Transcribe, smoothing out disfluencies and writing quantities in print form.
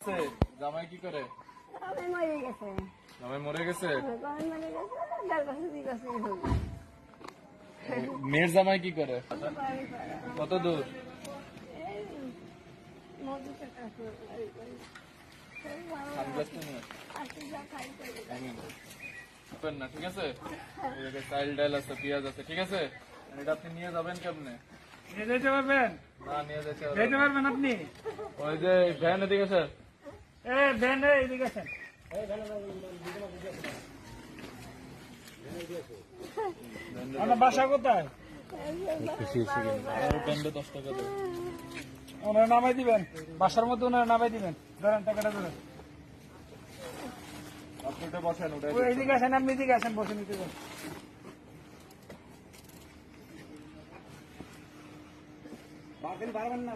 আছে? জামাই কি করে? আমি মরে গেছে। জামাই মরে গেছে? জামাই মরে গেছে, 1.5 বছর 2 বছর হলো। মেয়ের জামাই কি করে? বাড়ি পাড়া। কত দূর? এই মধুতে কাজ করে, বাড়ি করে। সেই ভালো সানগ্লাসটা নিয়ে আসি যা খাই করে। আমি করবেন না, ঠিক আছে? এই জায়গায় চাল ডাল আছে, পেঁয়াজ আছে, ঠিক আছে? এটা আপনি নিয়ে যাবেন কেমনে? নিয়ে যেতে পারবেন? না নিয়ে যেতে হবে যেতে না। পারবেন আপনি? ওই যে ভ্যান এদিকে স্যার ভ্যান এদিকে আছেন। আপনার বাসা কোথায়? ভ্যানটা 10 টাকা দেয়। ওনারা নামাই দিবেন, বাসার মধ্যে ওনারা নামাই দিবেন। ধরেন টাকাটা ধরেন। আপনি ওটা বসেন, ওটা ওই এদিকে আসেন, আপনি এদিকে আসেন, বসে নিতে যান। বাড়বেন না